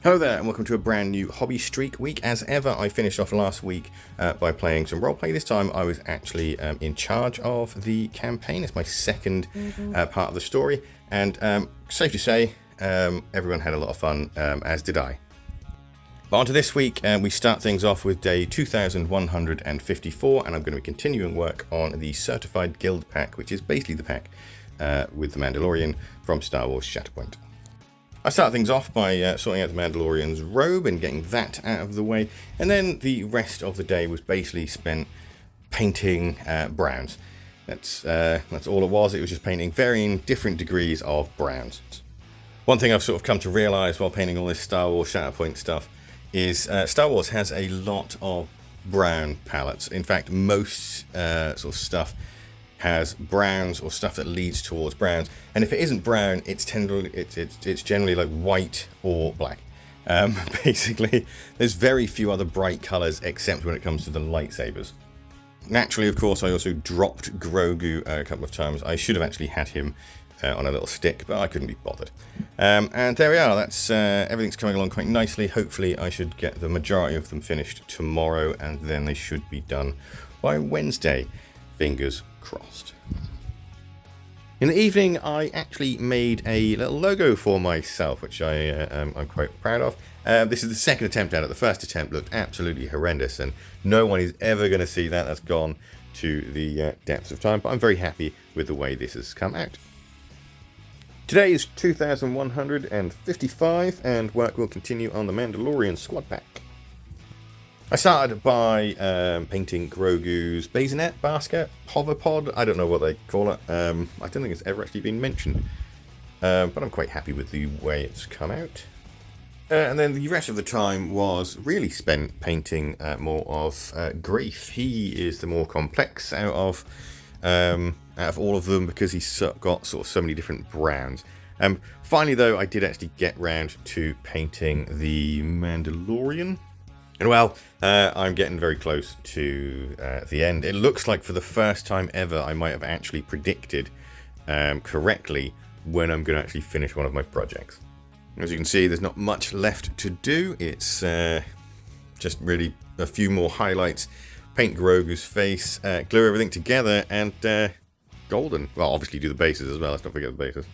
Hello there and welcome to a brand new Hobby Streak week. As ever, I finished off last week by playing some roleplay. This time I was actually in charge of the campaign. It's my second part of the story, and safe to say everyone had a lot of fun, as did I. But on to this week, we start things off with day 2154, and I'm going to be continuing work on the Certified Guild pack, which is basically the pack with the Mandalorian from Star Wars Shatterpoint. I start things off by sorting out the Mandalorian's robe and getting that out of the way, and then the rest of the day was basically spent painting browns. That's all it was. It was just painting varying different degrees of browns. One thing I've sort of come to realise while painting all this Star Wars Shatterpoint stuff is Star Wars has a lot of brown palettes. In fact, most sort of stuff has browns or stuff that leads towards browns, and if it isn't brown, it's generally like white or black. Basically, there's very few other bright colours except when it comes to the lightsabers. Naturally, of course, I also dropped Grogu a couple of times. I should have actually had him on a little stick, but I couldn't be bothered. And there we are. That's everything's coming along quite nicely. Hopefully, I should get the majority of them finished tomorrow, and then they should be done by Wednesday. Fingers crossed. In the evening, I actually made a little logo for myself, which I'm quite proud of. This is the second attempt at it. The first attempt looked absolutely horrendous, and no one is ever going to see that. That's gone to the depths of time, but I'm very happy with the way this has come out. Today is 2155, and work will continue on the Mandalorian squad pack. I started by painting Grogu's bassinet basket, hoverpod. I don't know what they call it. I don't think it's ever actually been mentioned. But I'm quite happy with the way it's come out. And then the rest of the time was really spent painting more of Grief. He is the more complex out of all of them because he's got sort of so many different browns. Finally, though, I did actually get round to painting the Mandalorian. And well, I'm getting very close to the end. It looks like for the first time ever, I might have actually predicted correctly when I'm going to actually finish one of my projects. As you can see, there's not much left to do. It's just really a few more highlights. Paint Grogu's face, glue everything together, and golden. Well, obviously do the bases as well. Let's not forget the bases.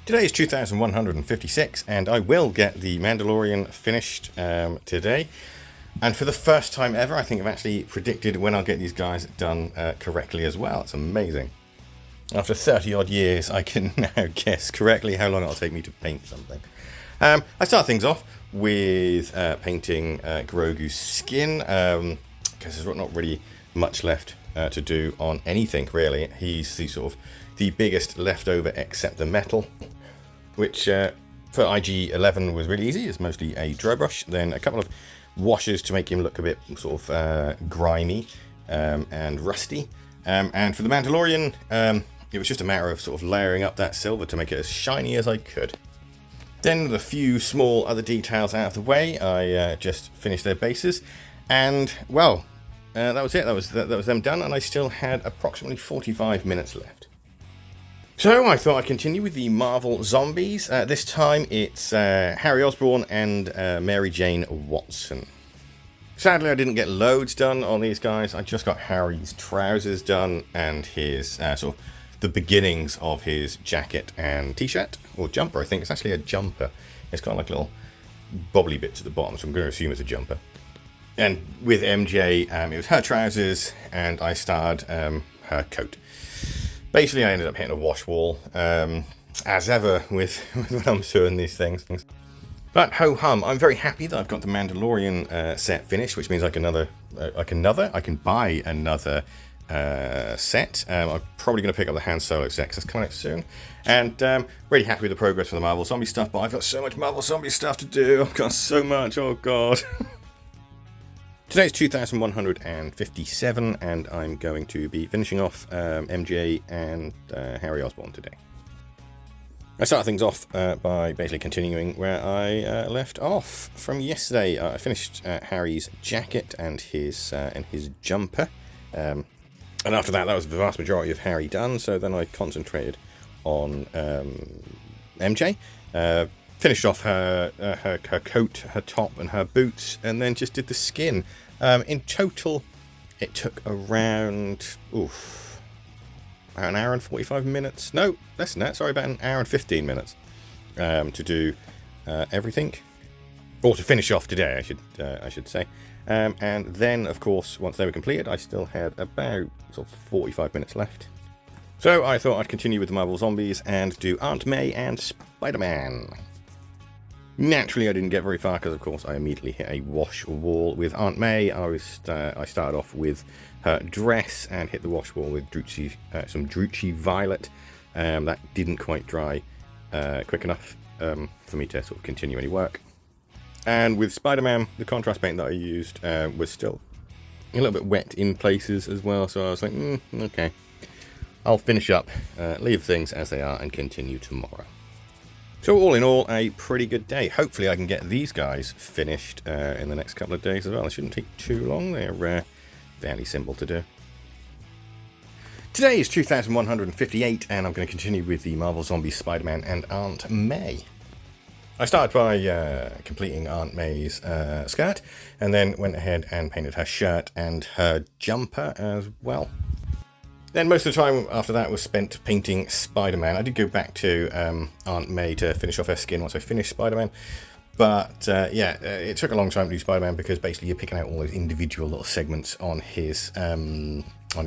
Today is 2156, and I will get the Mandalorian finished today. And for the first time ever, I think I've actually predicted when I'll get these guys done correctly as well. It's amazing. After 30 odd years, I can now guess correctly how long it'll take me to paint something. I start things off with painting Grogu's skin, because there's not really much left to do on anything, really. He's the sort of the biggest leftover except the metal, which for IG-11 was really easy. It's mostly a dry brush, then a couple of washes to make him look a bit sort of grimy and rusty. And for the Mandalorian, it was just a matter of sort of layering up that silver to make it as shiny as I could. Then with a few small other details out of the way, I just finished their bases, and well, that was it. That was them done, and I still had approximately 45 minutes left. So I thought I'd continue with the Marvel zombies. This time it's Harry Osborn and Mary Jane Watson. Sadly, I didn't get loads done on these guys. I just got Harry's trousers done and his sort of the beginnings of his jacket and t-shirt, or jumper. I think it's actually a jumper. It's got like little bobbly bits at the bottom, so I'm going to assume it's a jumper. And with MJ, it was her trousers, and I starred her coat. Basically, I ended up hitting a wash wall, as ever with when I'm doing these things. But ho-hum, I'm very happy that I've got the Mandalorian set finished, which means I can buy another set. I'm probably going to pick up the Han Solo set because it's coming out soon. And really happy with the progress for the Marvel Zombie stuff, but I've got so much Marvel Zombie stuff to do. I've got so much, oh god. Today's 2157, and I'm going to be finishing off MJ and Harry Osborn today. I start things off by basically continuing where I left off from yesterday. I finished Harry's jacket and his jumper, and after that was the vast majority of Harry done. So then I concentrated on MJ. Finished off her coat, her top, and her boots, and then just did the skin. In total, it took around about an hour and 45 minutes. No, less than that. Sorry, about an hour and 15 minutes to do everything, or to finish off today, I should say. And then, of course, once they were completed, I still had about sort of 45 minutes left. So I thought I'd continue with the Marvel Zombies and do Aunt May and Spider-Man. Naturally, I didn't get very far because, of course, I immediately hit a wash wall with Aunt May. I started off with her dress and hit the wash wall with some Drucci Violet. That didn't quite dry quick enough for me to sort of continue any work. And with Spider-Man, the contrast paint that I used was still a little bit wet in places as well. So I was like, okay, I'll finish up, leave things as they are, and continue tomorrow. So all in all, a pretty good day. Hopefully I can get these guys finished in the next couple of days as well. It shouldn't take too long. They're fairly simple to do. Today is 2158, and I'm going to continue with the Marvel Zombies, Spider-Man, and Aunt May. I started by completing Aunt May's skirt, and then went ahead and painted her shirt and her jumper as well. Then most of the time after that was spent painting Spider-Man. I did go back to Aunt May to finish off her skin once I finished Spider-Man. But it took a long time to do Spider-Man because basically you're picking out all those individual little segments on his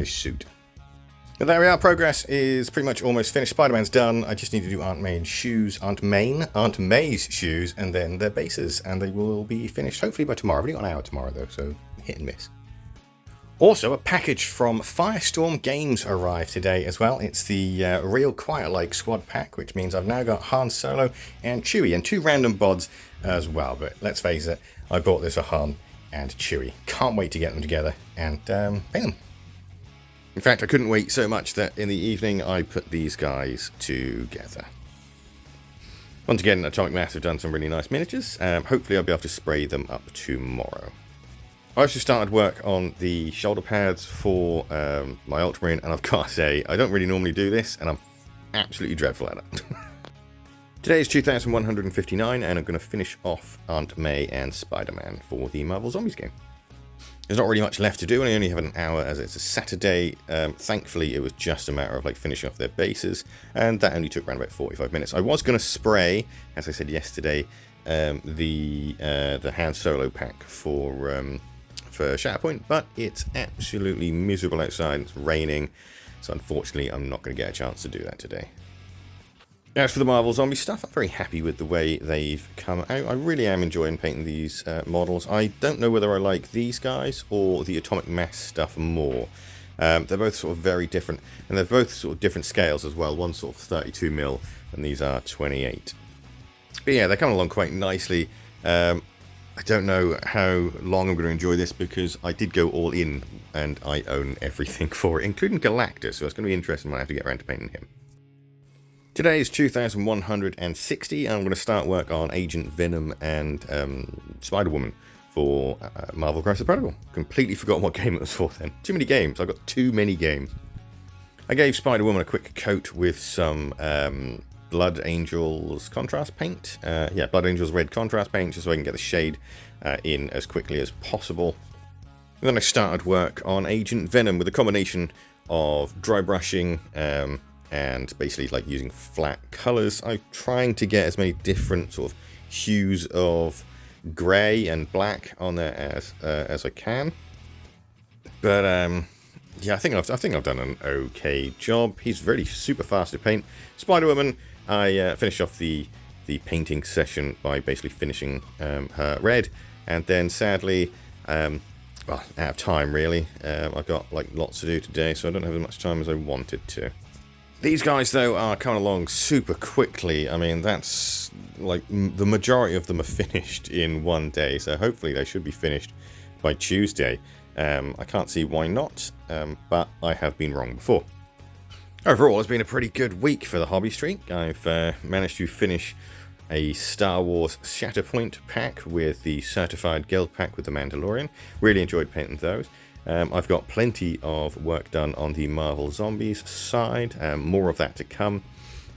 suit. But there we are, progress is pretty much almost finished. Spider-Man's done. I just need to do Aunt May's shoes, Aunt May's shoes, and then their bases, and they will be finished hopefully by tomorrow. I've only got an hour tomorrow though, so hit and miss. Also, a package from Firestorm Games arrived today as well. It's the Real Quiet Like Squad Pack, which means I've now got Han Solo and Chewie, and 2 random bods as well. But let's face it, I bought this for Han and Chewie. Can't wait to get them together and paint them. In fact, I couldn't wait so much that in the evening I put these guys together. Once again, Atomic Mass have done some really nice miniatures. Hopefully I'll be able to spray them up tomorrow. I also started work on the shoulder pads for my Ultramarine, and I've got to say, I don't really normally do this, and I'm absolutely dreadful at it. Today is 2159, and I'm going to finish off Aunt May and Spider-Man for the Marvel Zombies game. There's not really much left to do, and I only have an hour as it's a Saturday. Thankfully, it was just a matter of finishing off their bases, and that only took around about 45 minutes. I was going to spray, as I said yesterday, the Han Solo pack for Shatterpoint, but it's absolutely miserable outside. It's raining, so unfortunately I'm not going to get a chance to do that today. As for the Marvel Zombie stuff, I'm very happy with the way they've come out. I really am enjoying painting these models. I don't know whether I like these guys or the Atomic Mass stuff more. They're both sort of very different, and they're both sort of different scales as well. One's sort of 32mm, and these are 28. But yeah, they're coming along quite nicely. I don't know how long I'm going to enjoy this because I did go all in and I own everything for it, including Galactus, so it's going to be interesting when I have to get around to painting him. Today is 2160, and I'm going to start work on Agent Venom and Spider-Woman for Marvel Crisis Protocol. Completely forgotten what game it was for then. Too many games. I've got too many games. I gave Spider-Woman a quick coat with some Blood Angels contrast paint. Blood Angels red contrast paint, just so I can get the shade in as quickly as possible. And then I started work on Agent Venom with a combination of dry brushing and basically using flat colors. I'm trying to get as many different sort of hues of grey and black on there as I can. But I think I've done an okay job. He's really super fast to paint. Spider-Woman, I finished off the painting session by basically finishing her red, and then sadly, out of time really. I've got lots to do today, so I don't have as much time as I wanted to. These guys though are coming along super quickly. I mean, that's the majority of them are finished in one day, so hopefully they should be finished by Tuesday. I can't see why not, but I have been wrong before. Overall, it's been a pretty good week for the hobby streak. I've managed to finish a Star Wars Shatterpoint pack with the certified guild pack with the Mandalorian. Really enjoyed painting those. I've got plenty of work done on the Marvel Zombies side, more of that to come.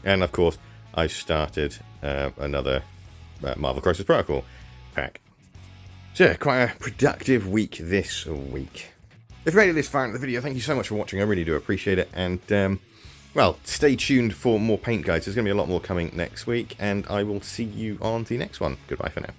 And of course, I started another Marvel Crisis Protocol pack. So yeah, quite a productive week this week. If you made it this far into the video, thank you so much for watching. I really do appreciate it. And, well, stay tuned for more paint guides. There's going to be a lot more coming next week. And I will see you on the next one. Goodbye for now.